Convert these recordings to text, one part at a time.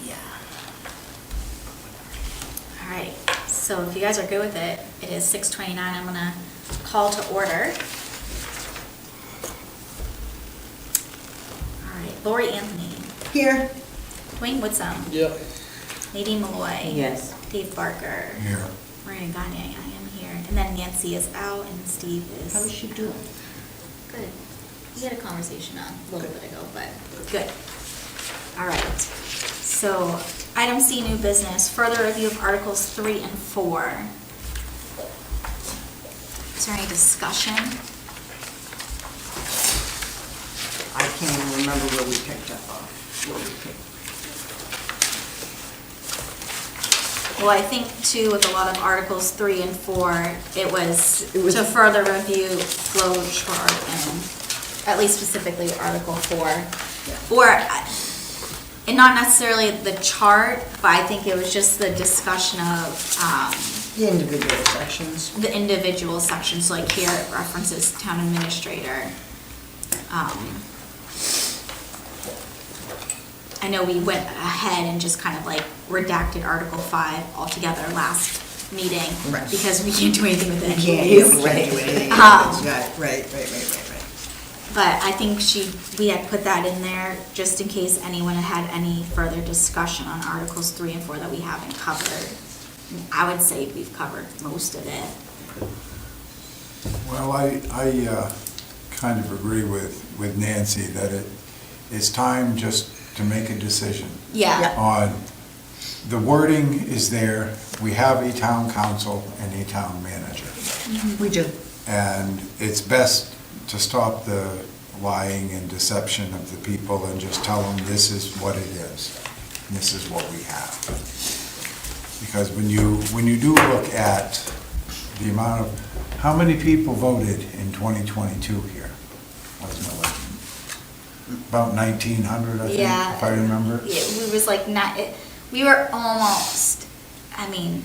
Yeah. All right, so if you guys are good with it, it is 6:29. I'm gonna call to order. All right, Lori Anthony, Here. Dwayne Woodsum, Yep. Nadine Malloy. Yes. Dave Barker. Here. Maria Gagne, I am here. And then Nancy is out and Steve is. How is she doing? Good. We had a conversation a little bit ago, but good. All right. So, item C, new business, further review of Articles 3 and 4. Is there any discussion? I can't even remember where we picked up off. Where we picked. Well, I think too, with a lot of Articles 3 and 4, it was was- to further review flow chart and at least specifically Article 4. Or, and not necessarily the chart, but I think it was just the discussion of The individual sections. the individual sections, like here it references town administrator. I know we went ahead and just kind of like redacted Article 5 altogether last meeting. Right. Because we can't do anything with it Yeah, anyways. we can't do anything. Um, Right. But I think we had put that in there just in case anyone had any further discussion on Articles 3 and 4 that we haven't covered. I would say we've covered most of it. Well, I kind of agree with Nancy that it's time just to make a decision Yeah. on, the wording is there, we have a town council and a town manager. We do. And it's best to stop the lying and deception of the people and just tell them this is what it is. And this is what we have. Because when you do look at the amount of, how many people voted in 2022 here? Wasn't it like about 1,900, I think, Yeah. if I remember? We was like not, we were almost, I mean,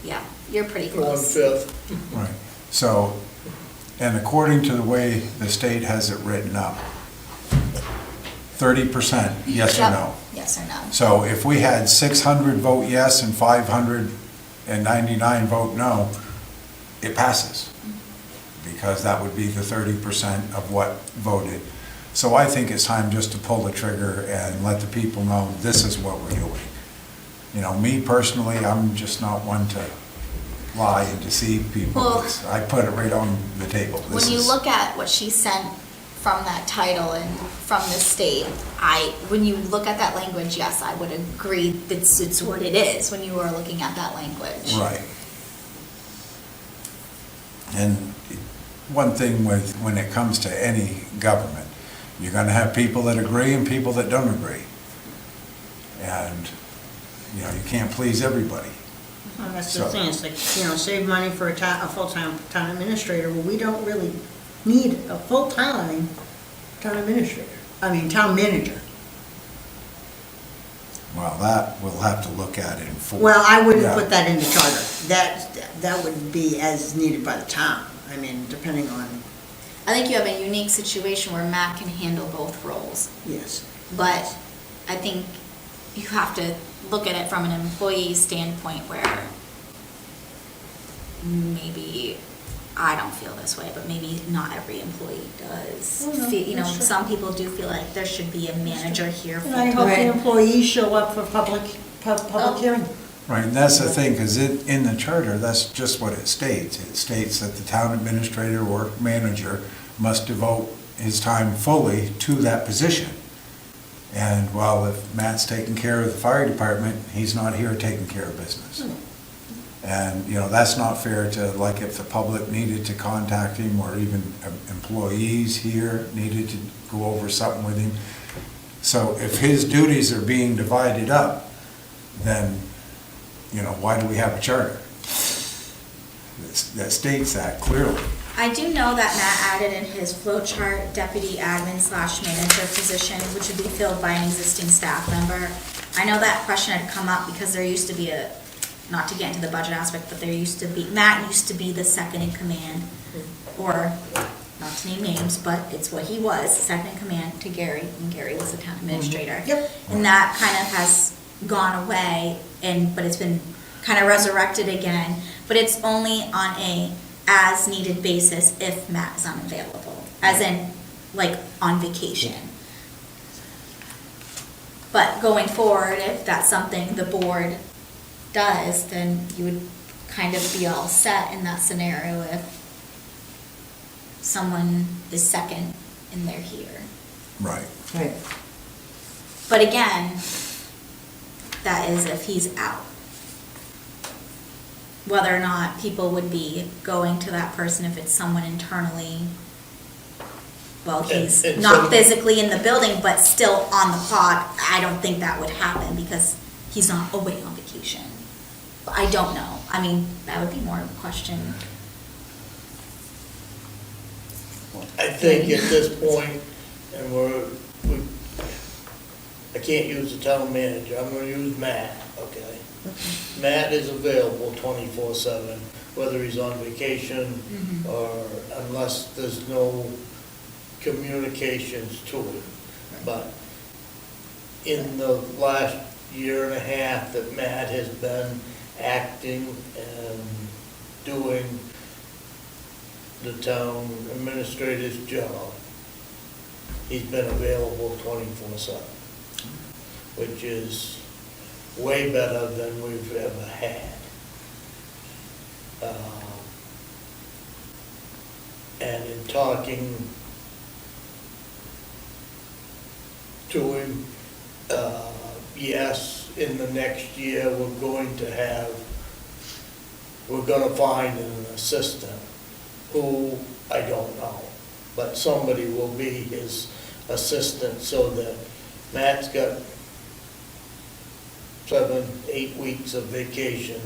yeah, you're pretty close. 1/5. Right. So, and according to the way the state has it written up, 30%, yes or Yep. no? Yes or no. So if we had 600 vote yes and 599 vote no, it passes. Because that would be the 30% of what voted. So I think it's time just to pull the trigger and let the people know this is what we're doing. You know, me personally, I'm just not one to lie and deceive people. Well- I put it right on the table. This When you is- look at what she sent from that title and from the state, when you look at that language, yes, I would agree that it's what it is when you are looking at that language. Right. And one thing when it comes to any government, you're gonna have people that agree and people that don't agree. And, you know, you can't please everybody. Well, that's So- the thing, it's like, save money for a full-time town administrator. Well, we don't really need a full-time town administrator, town manager. Well, that we'll have to look at in full. Well, I wouldn't Yeah. put that in the charter. That would be as needed by the town, depending on, I think you have a unique situation where Matt can handle both roles. yes. But I think you have to look at it from an employee standpoint where maybe, I don't feel this way, but maybe not every employee does. Oh, no, You know, that's true. some people do feel like there should be a manager here And I hope full-time. the employees show up for public Oh. hearing. Right, and that's the thing, because in the charter, that's just what it states. It states that the town administrator or manager must devote his time fully to that position. And while if Matt's taking care of the fire department, he's not here taking care of business. And, you know, that's not fair to, like, if the public needed to contact him, or even employees here needed to go over something with him. So if his duties are being divided up, then, you know, why do we have a charter that states that clearly? I do know that Matt added in his flow chart deputy admin / manager position, which would be filled by an existing staff member. I know that question had come up because there used to be not to get into the budget aspect, but Matt used to be the second in command, or not to name names, but it's what he was, second in command to Gary, and Gary was the town administrator. Yep. And that kind of has gone away, but it's been kind of resurrected again, but it's only on a as-needed basis if Matt is unavailable, as in, like, on vacation. But going forward, if that's something the board does, then you would kind of be all set in that scenario if someone is second and they're here. Right. Right. But again, that is if he's out. Whether or not people would be going to that person if it's someone internally, well, he's And not so- physically in the building, but still on the clock, I don't think that would happen because he's not away on vacation. But I don't know. I mean, that would be more of a question. I think at this point, and I can't use the town manager, I'm gonna use Matt, okay? Matt is available 24/7, whether he's on vacation or unless there's no communications to him. But in the last year and a half that Matt has been acting and doing the town administrator's job, he's been available 24/7, which is way better than we've ever had. And in talking to him, yes, in the next year, we're gonna find an assistant, who, I don't know, but somebody will be his assistant so that Matt's got 7, 8 weeks of vacation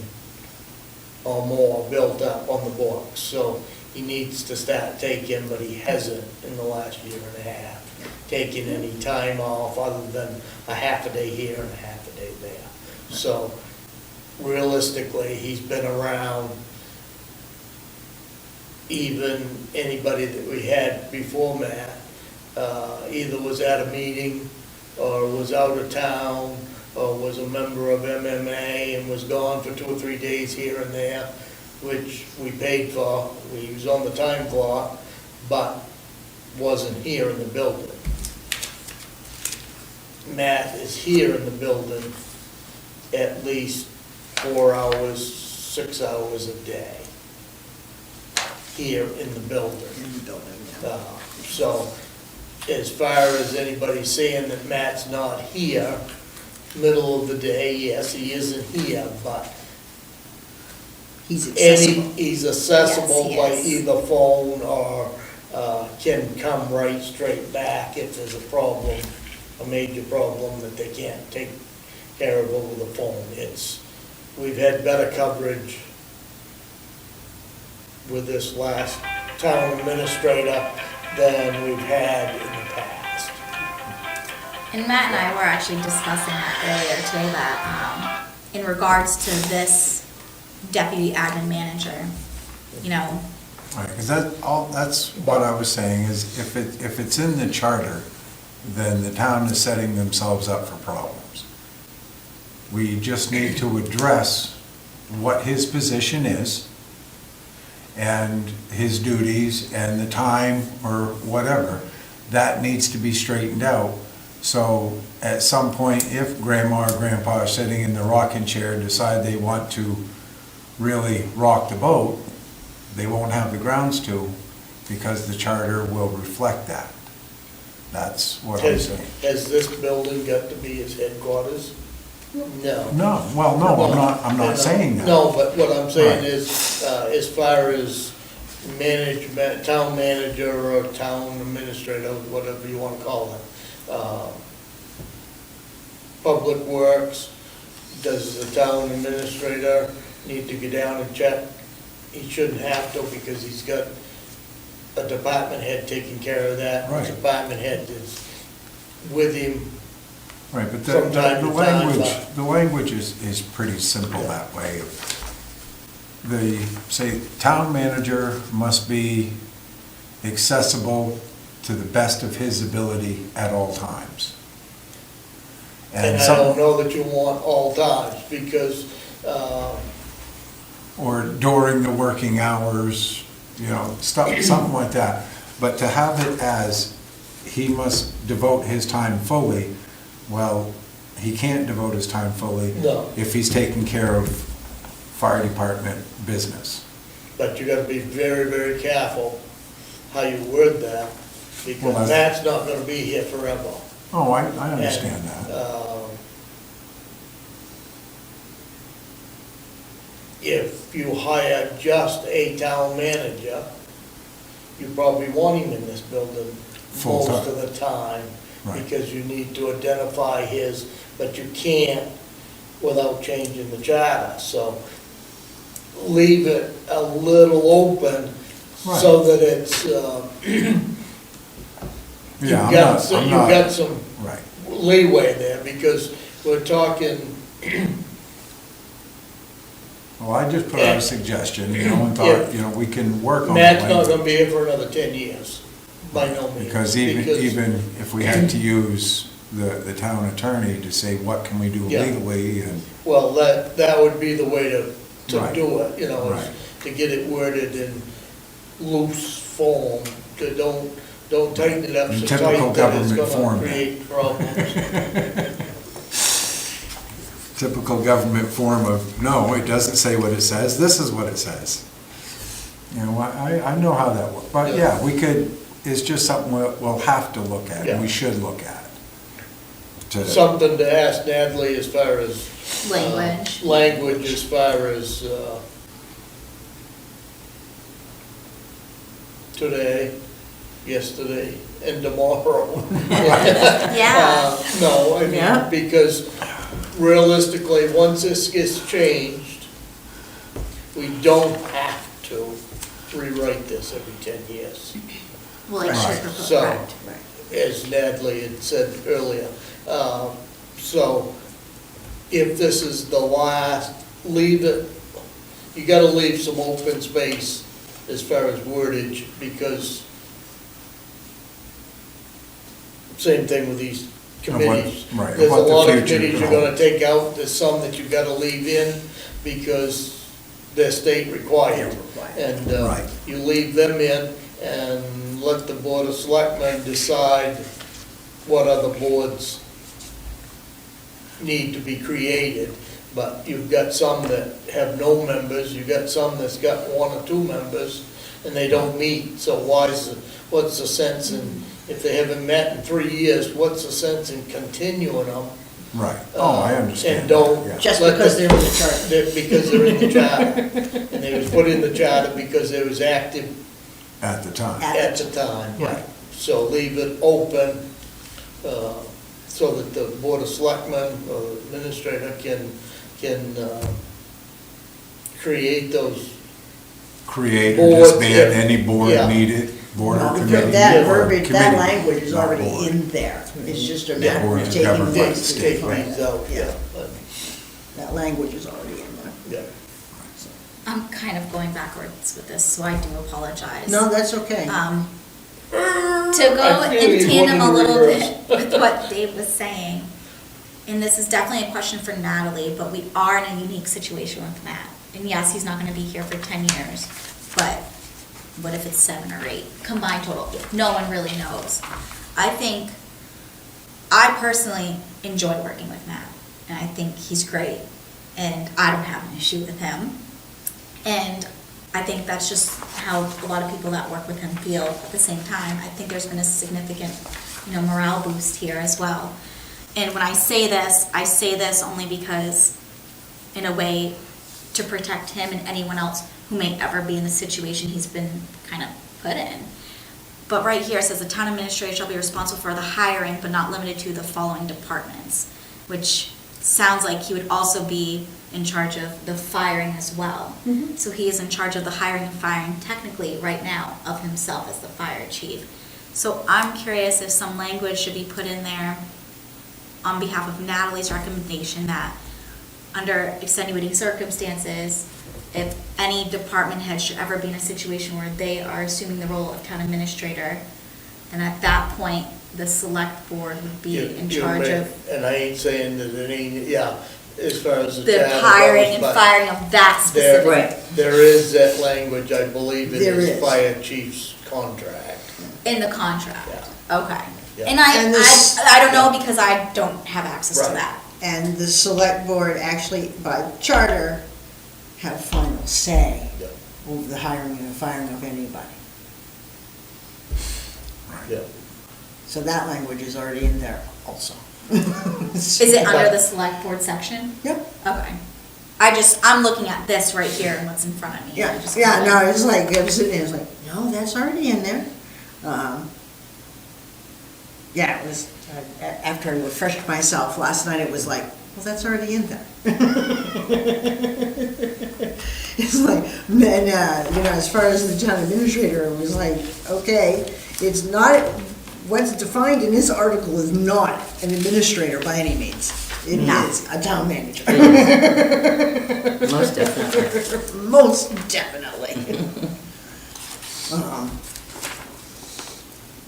or more built up on the books. So he needs to start taking, but he hasn't in the last year and a half, taken any time off other than a half a day here and a half a day there. So realistically, he's been around. Even anybody that we had before Matt, either was at a meeting or was out of town or was a member of MMA and was gone for 2 or 3 days here and there, which we paid for. He was on the time clock, but wasn't here in the building. Matt is here in the building at least 4 hours, 6 hours a day. Here in the building. So, as far as anybody saying that Matt's not here, middle of the day, yes, he isn't here, but He's accessible. he's accessible Yes, he by is. either phone or can come right straight back if there's a problem, a major problem that they can't take care of over the phone. We've had better coverage with this last town administrator than we've had in the past. And Matt and I were actually discussing that earlier today, that in regards to this deputy admin manager, you know, Right, because that's what I was saying, is if it's in the charter, then the town is setting themselves up for problems. We just need to address what his position is, and his duties, and the time, or whatever. That needs to be straightened out. So at some point, if grandma or grandpa are sitting in the rocking chair and decide they want to really rock the boat, they won't have the grounds to, because the charter will reflect that. That's what I'm saying. Has this building got to be his headquarters? No. No, well, no, I'm not saying that. No, but what I'm saying Right. is, as far as management, town manager or town administrator, whatever you wanna call it, Public Works, does the town administrator need to go down and check? He shouldn't have to, because he's got a department head taking care of that. Right. The department head is with him. Right, but From time to time, but- the language is pretty simple that way. Say, town manager must be accessible to the best of his ability at all times. And I some- don't know that you want all times, because, Or during the working hours, you know, stuff, something like that. But to have it as, he must devote his time fully, well, he can't devote his time fully No. if he's taking care of fire department business. but you gotta be very, very careful how you word that, Well, because that's not gonna be here forever. Oh, I understand And, that. If you hire just a town manager, you probably want him in this building Full most time. of the time, Right. because you need to identify his, but you can't without changing the charter, so leave it a little open so that it's, Yeah, you've got some right. leeway there, because we're talking, Well, I just put out a suggestion, you know, and thought, you know, we can work on Matt's not it. gonna be here for another 10 years, by no means. Because even if we had to use the town attorney to say, what can we do Yeah. legally, and, Well, that would be the way to Right. do it, you know, is Right. to get it worded in loose form, to don't tighten it up In so typical tight that it's government gonna format. create problems. typical government form of, no, it doesn't say what it says, this is what it says. You know, I know how that works, but yeah, we could, it's just something we'll have to look at, and we Yeah. should look at. To- Something to ask Natalie as far as. Language. Language as far as, today, yesterday, and tomorrow. Yeah. No, I Yeah. mean, because realistically, once this gets changed, we don't have to rewrite this every 10 years, Well, like Right. she proposed, So- correct. as Natalie had said earlier. So if this is the last, leave it, you gotta leave some open space as far as wordage, because same thing with these committees. right, There's a what the lot of future committees you're holds. gonna take out, there's some that you gotta leave in because they're state required. And Right. you leave them in and let the Board of Selectmen decide what other boards need to be created. But you've got some that have no members, you've got some that's got one or two members, and they don't meet, so what's the sense in, if they haven't met in 3 years, what's the sense in continuing them? Right, oh, I understand. And don't. Yeah. Just let because the- they're in the charter. Because they're in the charter. And they was put in the charter because they was active At the time. at the time. Right. So leave it open, so that the Board of Selectmen or administrator can create those. Create or Boards, disband yeah. any board Yeah. needed, board or No, committee. because that Yeah. verbiage, that Committee, language is not already board. in there. It's just a Yeah. matter Board of is taking governed by the things to state. define These it. out, yeah, That language is already in there. yeah. I'm kind of going backwards with this, so I do apologize. No, that's okay. To go I feel in he's tandem a going in little reverse. bit with what Dave was saying, and this is definitely a question for Natalie, but we are in a unique situation with Matt. And yes, he's not gonna be here for 10 years, but what if it's 7 or 8? Combined total, no one really knows. I personally enjoy working with Matt, and I think he's great, and I don't have an issue with him. And I think that's just how a lot of people that work with him feel. At the same time, I think there's been a significant, morale boost here as well. And when I say this only because, in a way, to protect him and anyone else who may ever be in the situation he's been kind of put in. But right here it says the town administrator shall be responsible for the hiring, but not limited to the following departments, which sounds like he would also be in charge of the firing as well. So he is in charge of the hiring and firing technically right now of himself as the fire chief. So I'm curious if some language should be put in there on behalf of Natalie's recommendation that under extenuating circumstances, if any department head should ever be in a situation where they are assuming the role of town administrator, then at that point, the select board would be in charge of And I ain't saying that it ain't, yeah, as far as the the town goes, hiring and but firing of that there- specific. Right. There is that language, I believe, in There his is. fire chief's contract. In the contract, okay. Yeah. And And this- I don't know because I don't have access to Right. that. And the select board actually, by charter, have final say Yeah, over the hiring and firing of anybody. yeah. So that language is already in there also. Is it under the select board section? Yep. Okay. I'm looking at this right here and what's in front of me. Yeah, I just yeah, kinda- no, it's like, I was sitting there, it's like, no, that's already in there. Yeah, it was, after I refreshed myself last night, it was like, well, that's already in there. It's like, man, as far as the town administrator, it was like, okay, it's not, what's defined in this article is not an administrator by any means. It No. is a town manager. Most definitely. Most definitely.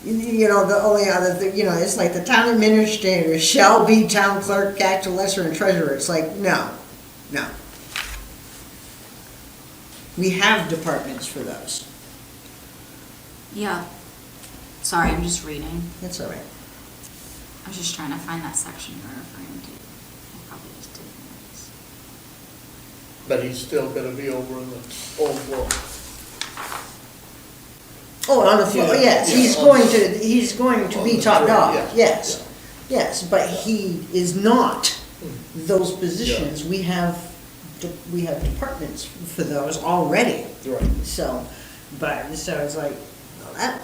The only other thing, it's like the town administrator shall be town clerk, actor, lesser, and treasurer. It's like, no. We have departments for those. Yeah. Sorry, I'm just reading. That's all right. I was just trying to find that section you're referring to. I probably just didn't notice. But he's still gonna be over in the old floor. Oh, on the floor, Yeah, yes, yeah, he's on going the- to, he's going to on be the top floor, dog, yeah, yes. Yes, but he is not those positions. We have departments for those already. Right. So it's like, well, that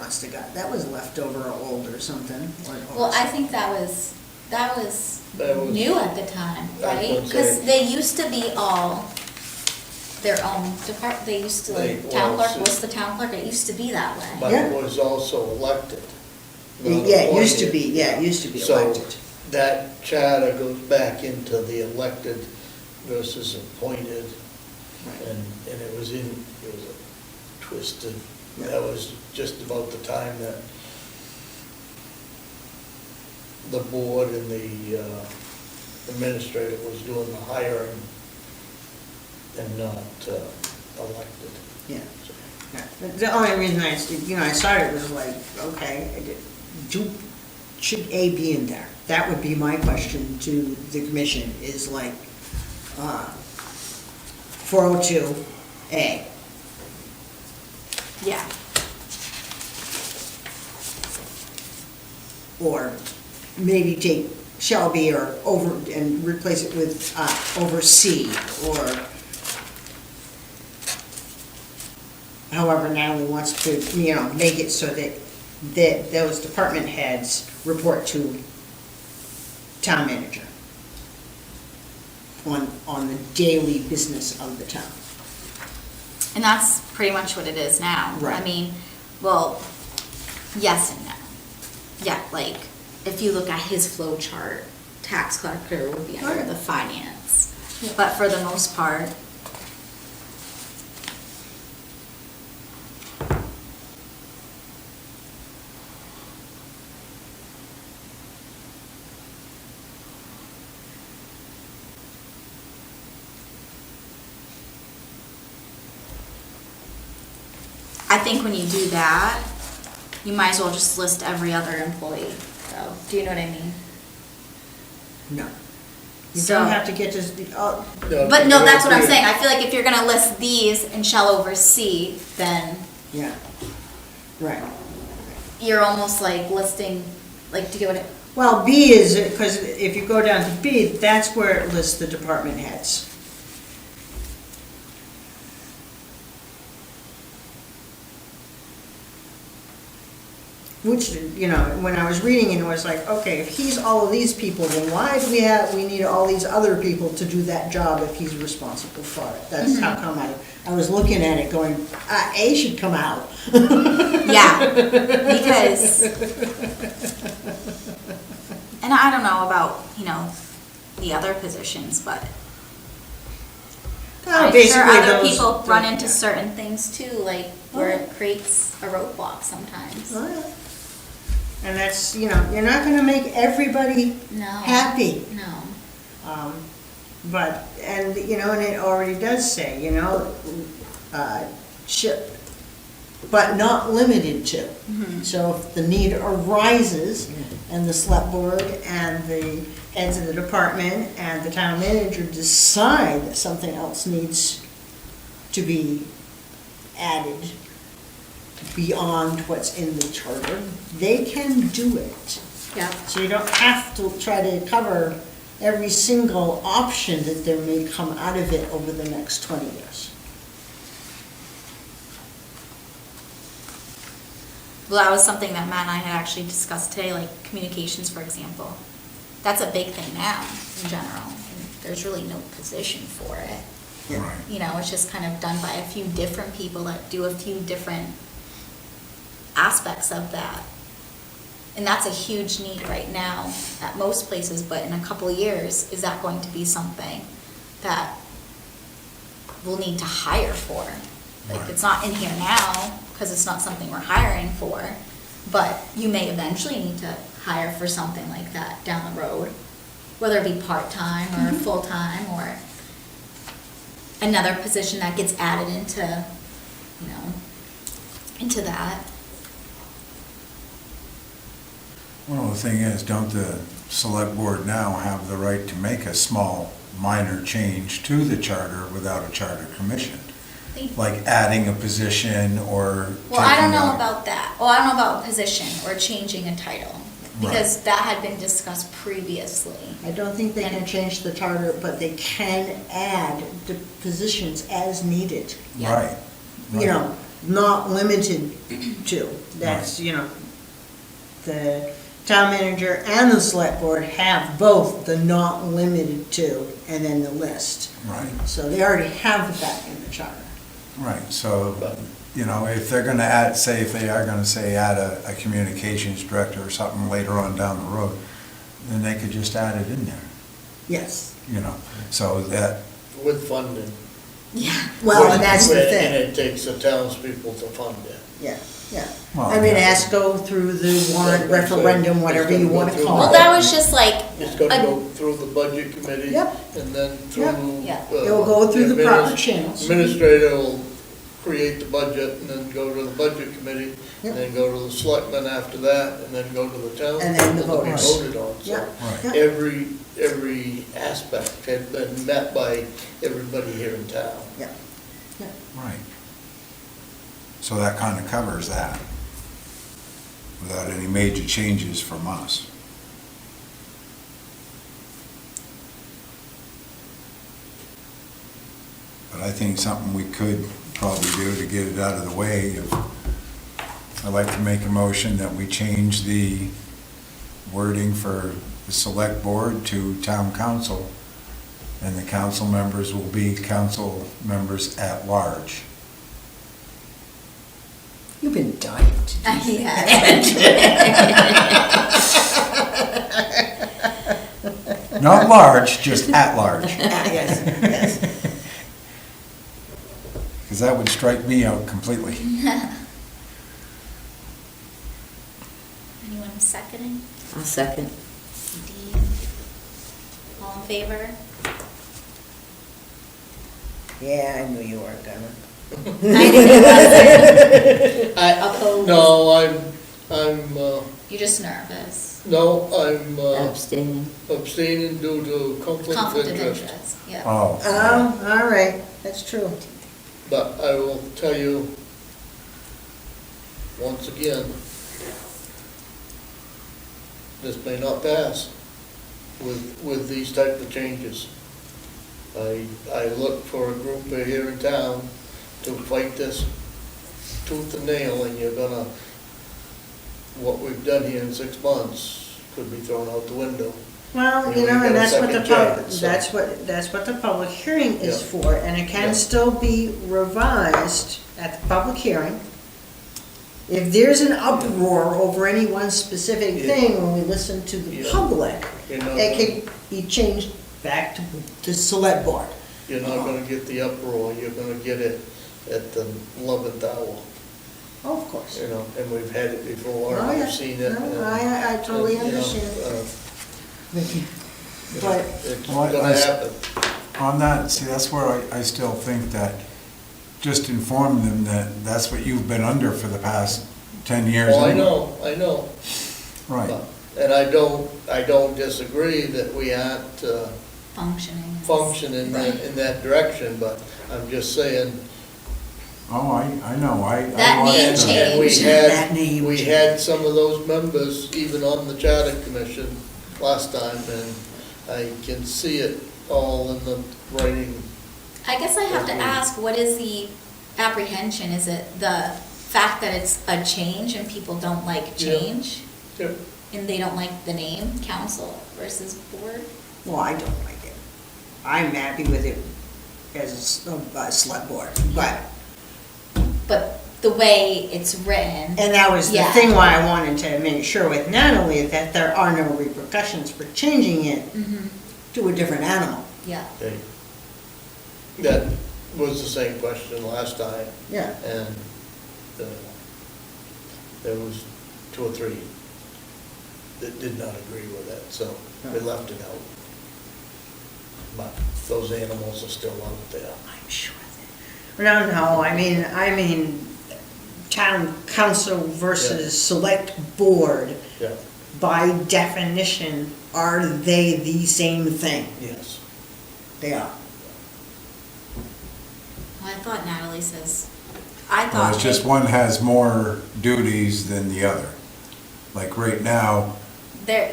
that was leftover or old or something. Well, I think that was That was- new at the time, I was right? gonna Because say- they used to be all their own department, they used to, like, town well, clerk was the town clerk, it used to be that way. But Yeah. it was also elected. not Yeah, it used to appointed. be, it used to be So elected. that charter goes back into the elected versus appointed. Right. And it was a twisted, Yeah. that was just about the time that the board and the administrator was doing the hiring and not elected. Yeah. Yeah. The only reason I saw it was like, okay, should A be in there? That would be my question to the commission, is like, 402A. Yeah. Or maybe take shall be or over, and replace it with oversee, or however Natalie wants to, make it so that those department heads report to town manager on the daily business of the town. And that's pretty much what it is now. Right. I mean, well, yes and no. Yeah, like, if you look at his flow chart, tax collector would be under Right. the finance. But for the most part, I think when you do that, you might as well just list every other employee, though. Do you know what I mean? No. You So- don't have to get to, But no, that's what I'm saying. I feel like if you're gonna list these and shall oversee, then yeah, right. you're almost like listing, like, do you get what it? Well, B is, because if you go down to B, that's where it lists the department heads. Which, when I was reading it was like, okay, if he's all of these people, then why do we need all these other people to do that job if he's responsible for it? That's how come I was looking at it going, A should come out. Yeah, because, and I don't know about, the other positions, but Oh, I'm basically sure other those- people run those- into yeah. certain things too, like where Oh. it creates a roadblock sometimes. Oh, yeah. And that's, you know, you're not gonna make everybody No. happy. No. But, and, you know, and it already does say, you know, ship, but not limited to. So if the need arises and the select board and the heads of the department and the town manager decide that something else needs to be added beyond what's in the charter, they can do it. Yeah. So you don't have to try to cover every single option that there may come out of it over the next 20 years. Well, that was something that Matt and I had actually discussed today, like communications, for example. That's a big thing now, in general. And there's really no position for it. Right. You know, it's just kind of done by a few different people that do a few different aspects of that. And that's a huge need right now at most places, but in a couple of years, is that going to be something that we'll need to hire for? Like, Right. it's not in here now, because it's not something we're hiring for, but you may eventually need to hire for something like that down the road, whether it be part-time or full-time, or another position that gets added into, you know, into that. Well, the thing is, don't the select board now have the right to make a small, minor change to the charter without a charter commission? They- Like adding a position or Well, I don't taking know a- about that. Well, I don't know about a position or changing a title, because that had been discussed previously. I don't think they can change the charter, but they can add the positions as needed. Yeah. Right. You know, not limited to. That's, you know, the town manager and the select board have both the not limited to and then the list. Right, So they already have that in the charter. right, so, you know, if they're gonna add, say, if they are gonna say add a communications director or something later on down the road, then they could just add it in there, Yes. you know, so that, With funding. Yeah. Well, and that's the And thing. it takes the townspeople to fund it. Yeah, yeah. Well, I mean, it yeah. has to go through the warrant referendum, whatever you want to call Well, it. that was just like, It's gonna a- go through the budget committee. Yep. And then Yep. through. Yeah. It will go through the proper adminis- channels. Administrator will create the budget and then go to the budget committee, Yep. and then go to the selectmen after that, and then go to the town. And then the it'll be voters. Voted on, so. Yeah, Right. yeah, Every aspect had been met by everybody here in town. yeah. right. So that kinda covers that, without any major changes from us. But I think something we could probably do to get it out of the way, I'd like to make a motion that we change the wording for the select board to town council, and the council members will be council members at large. You've been dying to do yeah. Not large, just at large, Yes, yes. because that would strike me out completely. Anyone seconding? I'll second. Dean? All in favor? Yeah, I knew you weren't gonna. I didn't Opposed? No, I'm, You're just nervous. no, I'm Abstaining. abstaining due to conflict of Conflict of interest. interest, yeah. Oh, Oh, all right, that's true. But I will tell you, once again, this may not pass with these type of changes. I look for a group here in town to fight this tooth and nail, and you're gonna, what we've done here in 6 months could be thrown out the window. Well, You you know, know, you and get a that's what the second pub, chance, so. that's what the public hearing is Yeah. for, and it can Yeah. still be revised at the public hearing. If there's an uproar over any one specific Yeah. thing, when we listen to the Yeah. public, You know, it can be changed back to the select board. You're not gonna get the uproar, you're gonna get it at the 11th hour, Oh, of course. you know, and we've had it before, Oh, yeah. I've seen it. No, and- I totally and, you know, understand. But, It's Well, I- gonna happen. On that, see, that's where I still think that, just inform them that that's what you've been under for the past 10 years. Oh, I anyway. I know. Right. And I don't disagree that we aren't Functioning. functioning in that direction, but I'm just saying. Oh, I know, I. That I watched name it. change. And we That name we change. had some of those members even on the charter commission last time, and I can see it all in the writing. I guess I have to ask, what is the apprehension? Is it the fact that it's a change and people don't like Yeah. change? Yep. And they don't like the name, council versus board? well, I don't like it. I'm happy with it as a select board, but, But the way it's written, and that was the Yeah. thing why I wanted to make sure with Natalie that there are no repercussions for changing it Mhm. to a different animal. Yeah. Okay. That was the same question last time, Yeah. and there was 2 or 3 that did not agree with it, so we left it out. But those animals are still out there. I'm sure that. No, I mean, town council versus select board, Yeah, by definition, are they the same thing? yes. They are. Well, I thought Natalie says, I Well, thought. it's just one has more duties than the other. Like right now, They're,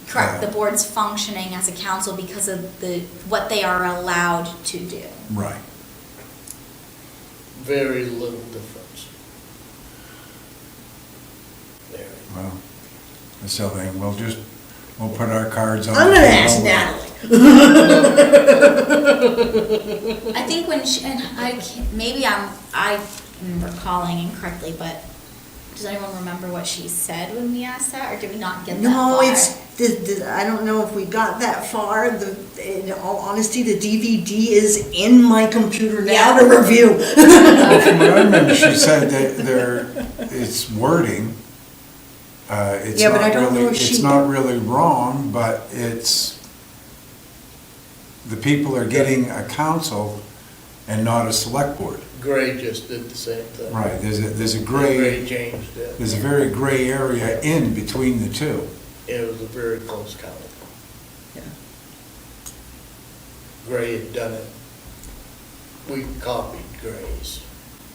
correct, the Yeah. board's functioning as a council because of what they are allowed to do. right, Very little difference. Very. well, I still think we'll put our cards on. I'm the gonna table. ask Natalie. I think when she, and I can't, maybe I am recalling incorrectly, but does anyone remember what she said when we asked that, or did we not get that No, far? I don't know if we got that far. In all honesty, the DVD is in my computer now to review. Well, from what I remember, she said that it's wording. It's Yeah, but I not don't know really, if it's she- not really wrong, but the people are getting a council and not a select board. Gray just did the same thing. Right, there's a Gray gray, changed it. there's a very gray area in between the two. It was a very close count. Yeah. Gray had done it. We copied Gray's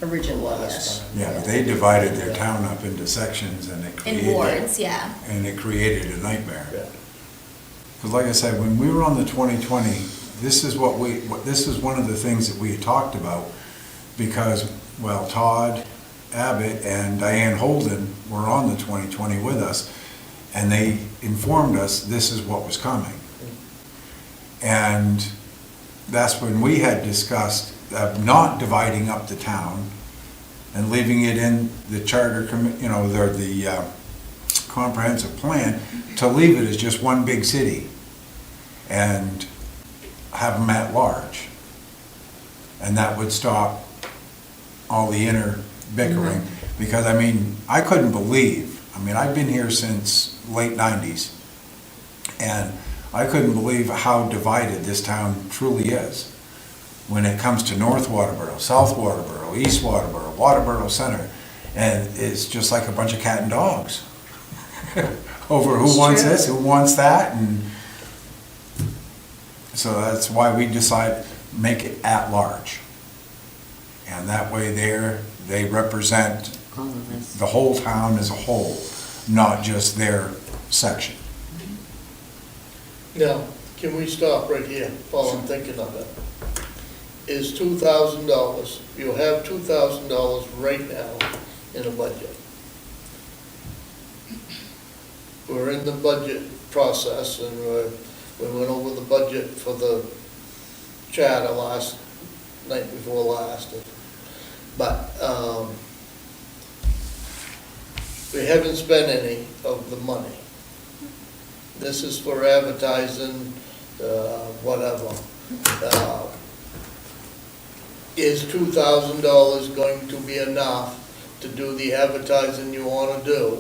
Originally, last yes. time. Yeah, but they divided their town up into sections and it In created. wards, yeah. And it created a nightmare. Yeah. Because like I said, when we were on the 2020, this is this is one of the things that we had talked about, because, well, Todd Abbott and Diane Holden were on the 2020 with us, and they informed us this is what was coming. And that's when we had discussed not dividing up the town and leaving it in the charter, the comprehensive plan, to leave it as just one big city and have them at large. And that would stop all the inner bickering. Because, I mean, I couldn't believe, I've been here since late 90s, and I couldn't believe how divided this town truly is when it comes to North Waterboro, South Waterboro, East Waterboro, Waterboro Center. And it's just like a bunch of cat and dogs over who It's wants true. this, who wants that, and so that's why we decided make it at large. And that way they represent the whole town as a whole, not just their section. Now, can we stop right here while I'm thinking of it? Is $2,000, you have $2,000 right now in a budget. We're in the budget process, and we went over the budget for the charter night before last. But we haven't spent any of the money. This is for advertising, whatever. is $2,000 going to be enough to do the advertising you wanna do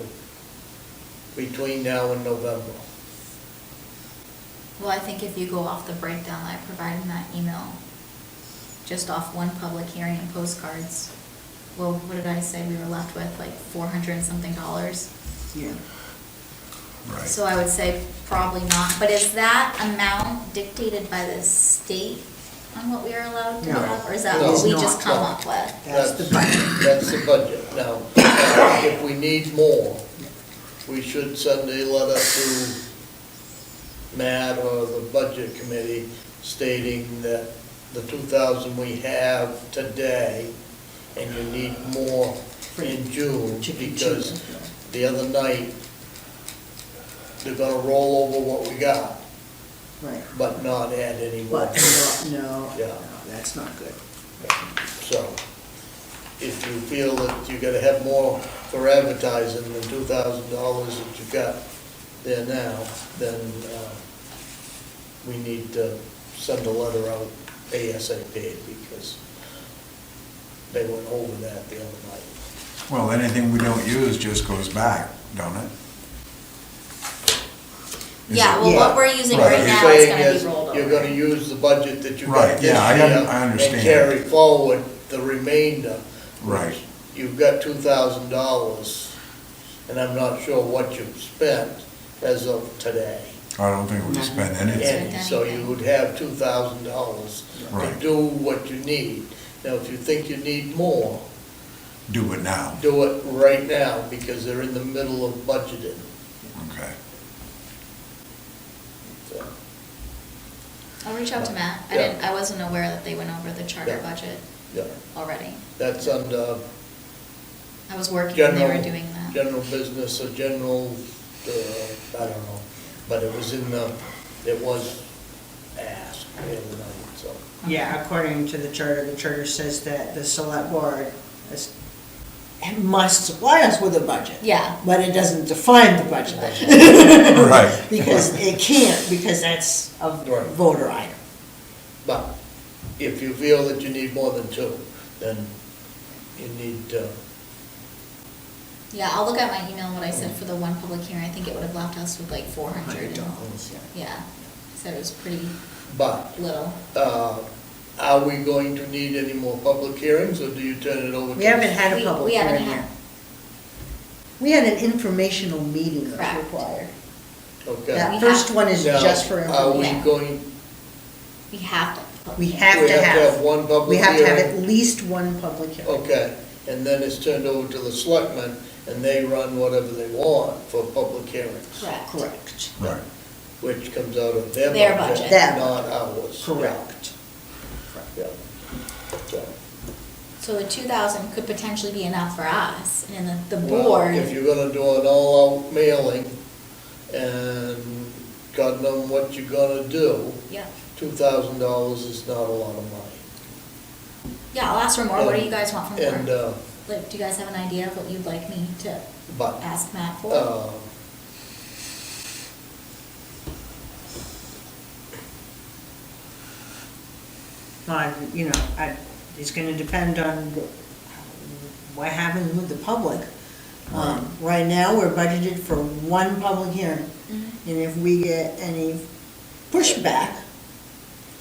between now and November? Well, I think if you go off the breakdown that I provided in that email, just off one public hearing and postcards, well, what did I say? We were left with like $400 and something. Yeah. Right. So I would say probably not, but is that amount dictated by the state on what we are allowed to No. have? Or is that No. what we It's just not. come up with? That's the budget. That's the budget. Now, if we need more, we should send a letter to Matt or the budget committee stating that the 2,000 we have today, and you need more in June, because the other night, they're gonna roll over what we got, Right. but not add any more. But, no, Yeah. that's not good. So, if you feel that you gotta have more for advertising than $2,000 that you got there now, then, we need to send a letter out ASAP, because they went over that the other night. Well, anything we don't use just goes back, don't it? Is Yeah, it- well, Yeah. what we're using Right. right What now you're is saying gonna is, be rolled you're over. gonna use the budget that you got Right, this yeah, I year understand. and carry forward the remainder. Right. which You've got $2,000, and I'm not sure what you've spent as of today. I don't think we spend anything. And so you would have $2,000 to Right. do what you need. Now, if you think you need more, Do it now, do it right now, because they're in the middle of budgeting. okay. So, I'll reach out to Matt. Yeah. I wasn't aware that they went over the charter Yeah. budget yeah, already. that's under I was working when they general, were doing that. general business or general, I don't know, but it was it was asked the other night, so. Yeah, according to the charter says that the select board must supply us with a budget. Yeah. But it doesn't define the budget. Right. Because it can't, because that's a Right. voter item. But if you feel that you need more than two, then you need to, Yeah, I'll look at my email and what I said for the one public hearing. I think it would have left us with like $400. $100, yeah. Yeah, said it was pretty but, little. are we going to need any more public hearings, or do you turn it over to? We haven't had a We- public we haven't hearing had- yet. We had an informational meeting that's Correct. required. Okay. That We first have- one is Now, just for Are we information. going, We have to. We have we to have have, one public we have to have hearing? at least one public hearing. Okay, and then it's turned over to the selectmen, and they run whatever they want for public hearings. Correct. Correct. Right. Which comes out of their Their budget, budget. That not ours. Correct. Yeah. So, So the 2,000 could potentially be enough for us, and then the well, board. if you're gonna do an all-out mailing, and God knows what you're gonna do, Yeah, $2,000 is not a lot of money. yeah, I'll ask for more. What do you guys want from the And, board? Like, do you guys have an idea of what you'd like me to but, ask Matt for? You know, it's gonna depend on what happens with the public. Right now, we're budgeted for one public hearing, Mhm. and if we get any pushback,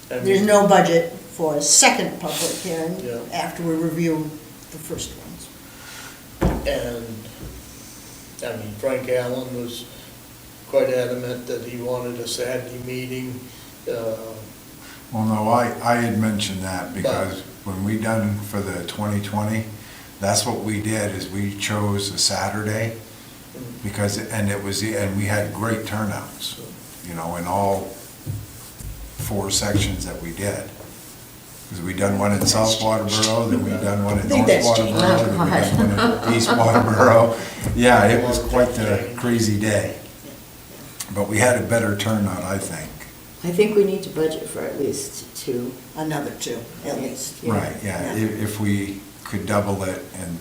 and- there's no budget for a second public hearing Yeah. after we review the first ones. And, I mean, Frank Allen was quite adamant that he wanted a Saturday meeting. Well, no, I had mentioned that because when we done for the 2020, that's what we did, is we chose a Saturday because, and we had great turnouts, you know, in all 4 sections that we did. Because we done one in South Waterboro, then we done one in I think North that's changed. Waterboro, then we done one in East Waterboro. Yeah, it was quite the crazy day. But we had a better turnout, I think. I think we need to budget for at least 2. Another two, at least. Yeah. Right, yeah, if we could double it and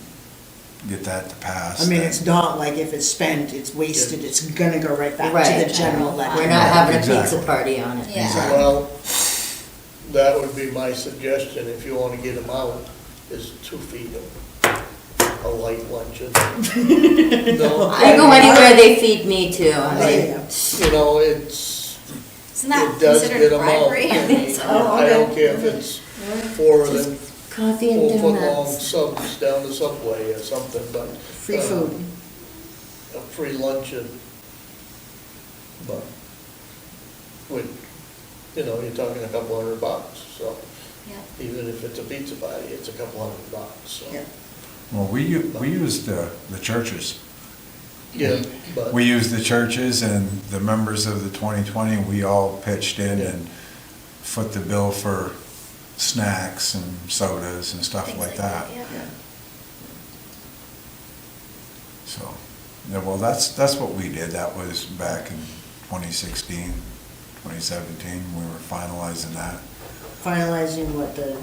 get that to pass. I mean, then- it's not like if it's spent, it's wasted, it's gonna go right back to Right. the general We're levy. not having a pizza Exactly. party on it. Yeah. Well, that would be my suggestion, if you wanna get them out, is to feed them a light luncheon. No, I go anywhere they feed me too. I mean, you know, it's, Isn't that it does considered get them out. bribery? I mean, Oh, I don't okay. care if it's 4 of them Coffee and 4-foot-long donuts. subs down the subway or something, but. Free food. A free luncheon. But, with, you know, you're talking a couple $100, so Yeah. even if it's a pizza party, it's a couple $100, so. Yeah. Well, we used the churches. Yeah, but, We used the churches and the members of the 2020, we all pitched in and foot the bill for snacks and sodas and stuff Things like that. yeah. So, yeah, well, that's what we did. That was back in 2016, 2017, we were finalizing that, Finalizing what the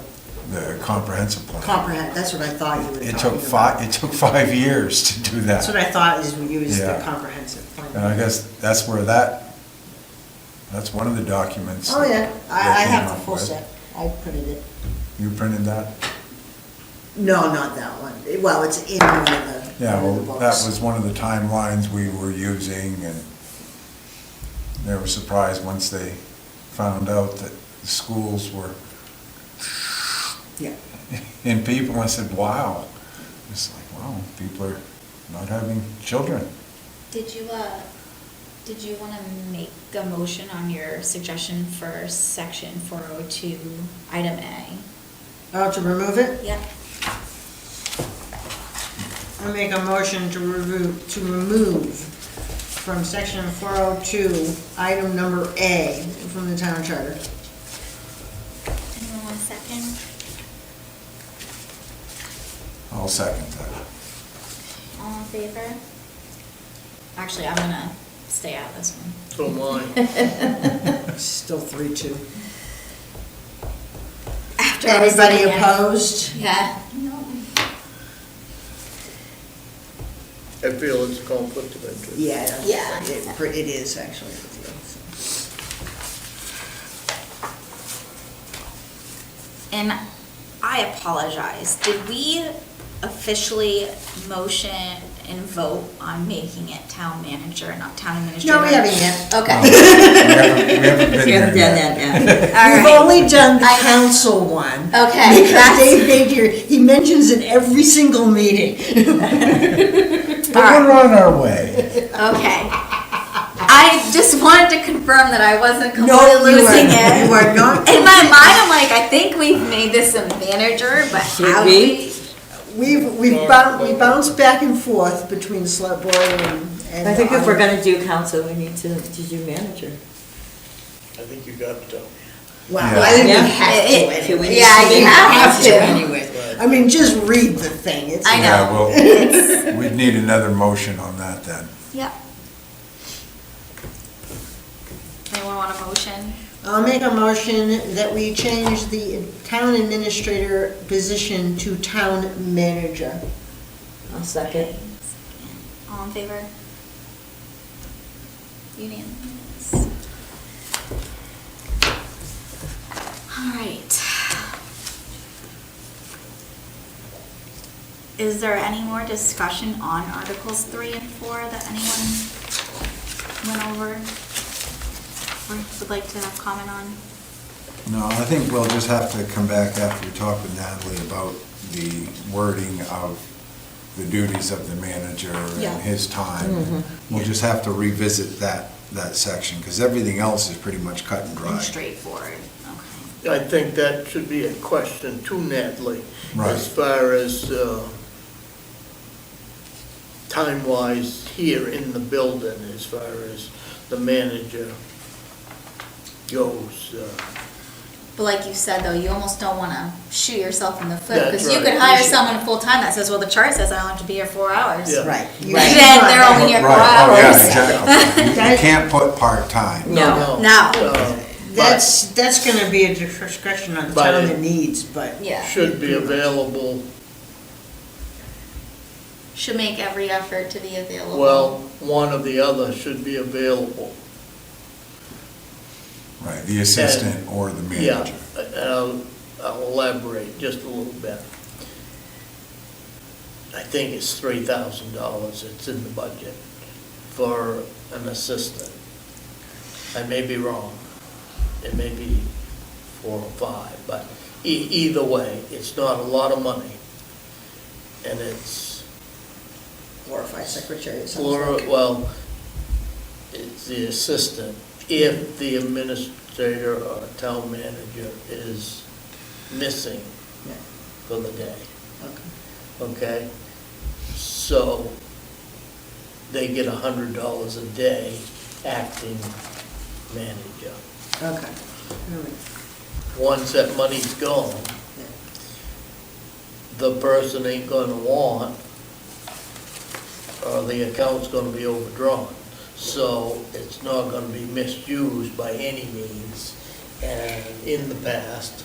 the comprehensive plan. that's what I thought you were talking It about. took 5 years to do That's what that. I thought is we used the Yeah. comprehensive And plan. I guess that's where that's one of the documents. Oh, yeah, they I came have the up full with. set. I printed it. You printed that? No, not that one. Well, it's in one of the, Yeah, one well, of the that books. was one of the timelines we were using, and they were surprised once they found out that the schools were Yeah. in people. I said, wow. It's like, wow, people are not having children. Did you want to make a motion on your suggestion for section 402, item A? Oh, to remove it? Yep. I make a motion to remove from section 402, item number A from the town charter. Anyone want a second? I'll second that. All in favor? Actually, I'm gonna stay out of this one. so mine. Still 3-2. After I was Everybody looking at- opposed? Yeah. I feel it's a conflict of interest. Yeah. Yeah. It is actually. And I apologize, did we officially motion and vote on making it town manager and not town administrator? No, we haven't yet. Okay. We haven't been You there haven't done yet. that yet. All We've right. only done the I- council one. Okay, Because that's- Dave Baker, he mentions it every single meeting. But we're on our way. Okay. I just wanted to confirm that I wasn't No, completely you losing are- it. you are not. In my mind, I'm like, I think we've made this a manager, but Should how do we? we? We bounced back and forth between select board and. I think if we're gonna do council, we need to do manager. I think you got to. Wow, Yeah. I think Yeah. we have to anyway. Yeah, you have to. Anyway, I mean, just read the thing. It's. I know. Yeah, well, It's, we'd need another motion on that then. yep. Anyone want a motion? I'll make a motion that we change the town administrator position to town manager. I'll second. All in favor? Unanimous. All right. Is there any more discussion on Articles 3 and 4 that anyone went over or would like to have comment on? No, I think we'll just have to come back after we talk with Natalie about the wording of the duties of the manager Yeah. and his time. We'll just have to revisit that section, because everything else is pretty much cut and And dry. straightforward, okay. I think that should be a question to Natalie. Right. As far as time-wise here in the building, as far as the manager goes. But like you said, though, you almost don't want to shoot yourself in the foot, That's because you right. could hire someone full-time that says, well, the chart says I don't have to be here 4 hours. Yeah. Right. Then they're only here 4 Right, oh, yeah, hours. exactly. You can't put part-time. No. No. That's gonna be a discretion on the But town it- that needs, but. Yeah. Should be available, Should make every effort to be available. well, one or the other should be available. Right, the assistant or the Yeah, manager. and I'll elaborate just a little bit. I think it's $3,000 it's in the budget for an assistant. I may be wrong. It may be 4 or 5, but either way, it's not a lot of money. And it's, Glorified secretary, it sounds Laura, like. well, it's the assistant, if the administrator or town manager is missing Yeah, for the day, okay. okay? So they get $100 a day acting manager. Okay. All right. Once that money's gone, Yeah. the person ain't gonna want, or the account's gonna be overdrawn. So it's not gonna be misused by any means. And in the past,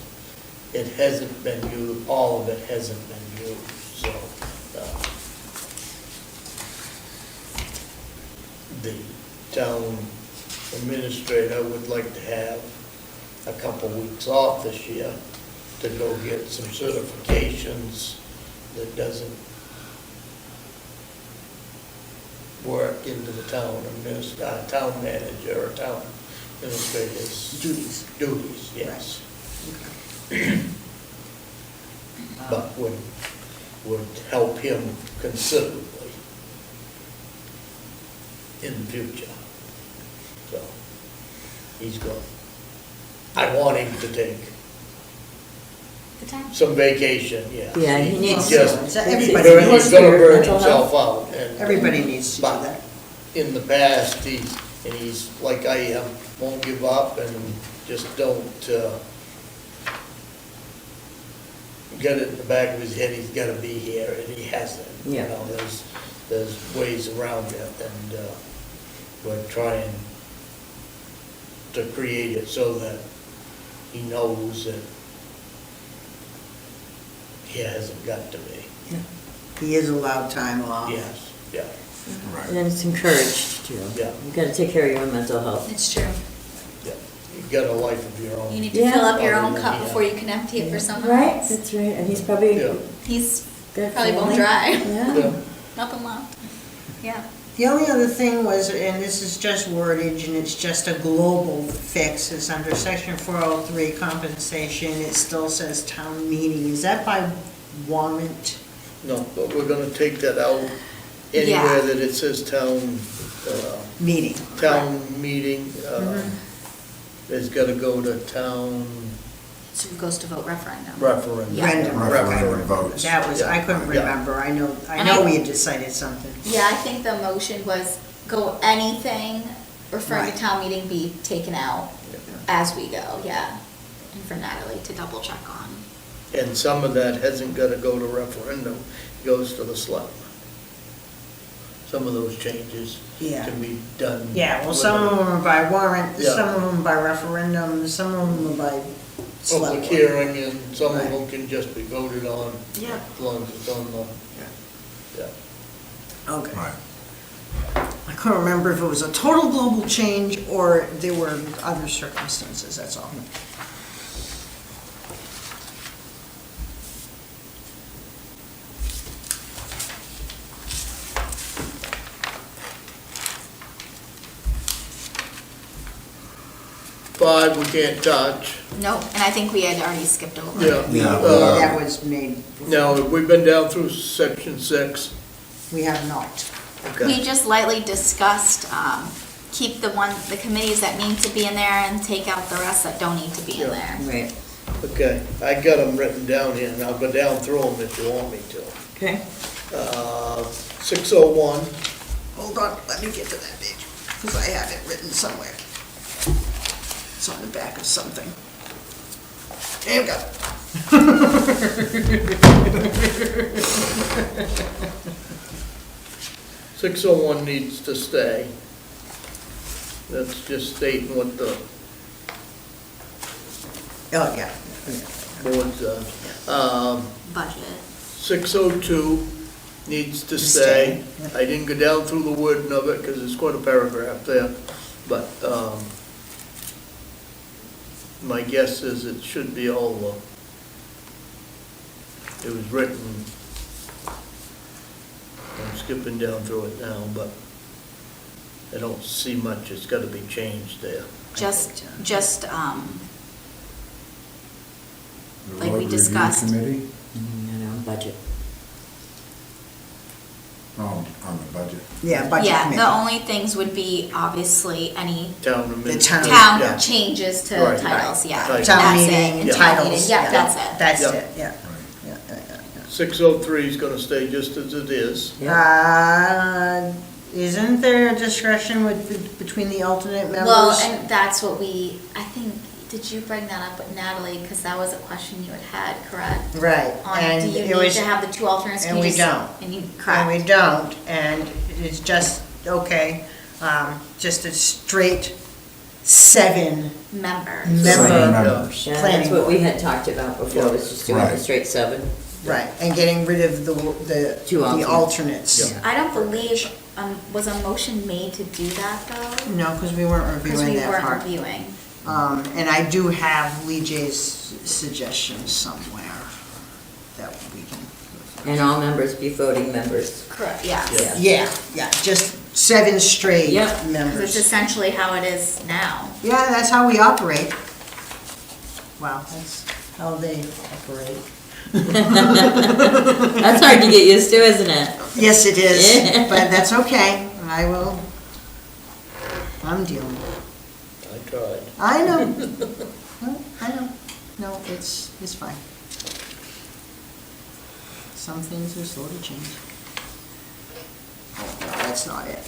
it hasn't been used, all of it hasn't been used, so, the town administrator would like to have a couple weeks off this year to go get some certifications that doesn't work into the town town manager or town administrator's Duties. duties, yes. Okay. But would help him considerably in the future. So, he's going. I want him to take The time. some vacation, yeah. Yeah, he needs to. Just, Everybody he's needs gonna to. burn Mental himself health. out. And Everybody needs to do But that. in the past, he's like I am, won't give up and just don't, get it in the back of his head, he's gotta be here, and he hasn't. You Yeah. know, there's ways around it, and, we're trying to create it so that he knows that he hasn't got to be. He is allowed time off. Yes, yeah, And then it's encouraged too. Yeah. You gotta take care of your own mental health. It's true. yeah. You've got a life of your own. You need to Yeah. fill up your own Yeah. cup before you can empty it for someone Right, else. that's right, and he's probably. Yeah. He's got probably bone family. dry. Yeah. Yeah. Nothing left. Yeah. The only other thing was, and this is just wordage, and it's just a global fix, is under section 403 compensation, it still says town meeting. Is that by warrant? No, but we're gonna take that out Yeah. anywhere that it says town Meeting. meeting, it's gotta go to town So it goes to vote referendum. referendum. Yeah. Referendum votes. That was, I couldn't Yeah. remember. I know And I- we had decided something. Yeah, I think the motion was go anything referring Right. to town meeting be taken out Yeah. as we go, yeah. And for Natalie to double check on. And some of that hasn't gotta go to referendum, it goes to the selectmen. Some of those changes Yeah. can be done. Yeah, well, with some a of them are by warrant, Yeah. some of them by referendum, some of them are by select Public board. hearing, and some of Right. them can just be voted on. Yeah. As long as it's on the, yeah. Okay. Right. I couldn't remember if it was a total global change or there were other circumstances, that's all. 5, we can't touch. Nope, and I think we had already skipped over. Yeah. Yeah. Uh, That was made, Now, we've been down through section 6. we have not. Okay. We just lightly discussed, keep the committees that need to be in there and take out the rest that don't need to be in Yeah. there. Right, Okay, I got them written down here, and I'll go down through them if you want me to. okay. 601, Hold on, let me get to that page, because I have it written somewhere. It's on the back of something. There we go. 601 needs to stay. That's just stating what the Oh, yeah. board's done. Budget. 602 needs to Stay, stay. I didn't go down through the wording of it, because it's quite a paragraph there, but, my guess is it should be over. It was written, I'm skipping down through it now, but I don't see much, it's gotta be changed there. Just, The Like we road review discussed. Committee, Budget. on the budget. Yeah, budget yeah, committee. the only things would be obviously any Town administrator. town Yeah. changes to Right. titles, yeah. Right. Town That's it. meeting and Yeah. Town titles. meeting, yeah, that's it. That's Yeah. it, yeah. Right. Yeah, yeah, yeah, 603 is gonna stay just as it is. yeah. Isn't there a discretion between the alternate members? Well, and that's what I think, did you bring that up with Natalie? Because that was a question you had, correct? Right, On, and do you it need was, to have the two alternates? and Can you we just- don't. And you, and we correct. don't, and it's just, okay, just a straight 7 Member. member. Seven members. Yeah, Planning that's what we board. had talked about before, was just doing a Right. straight 7. Right, and getting rid of the Two alternates. Yeah. I don't believe, was a motion made to do that though? No, because we weren't Because reviewing we that weren't part. reviewing. And I do have Lee J's suggestions somewhere that we can. And all members be voting members. Correct, yes. Yeah. Yeah, just 7 straight Yep. 'Cause it's members. essentially how it is now. Yeah, that's how we operate. Wow, that's how they operate. That's hard to get used to, isn't it? Yes, it is, Yeah. but that's okay. I'm dealing with it. I tried. I know. Well, I know. No, it's fine. Some things are slow to change. Oh, no, that's not it.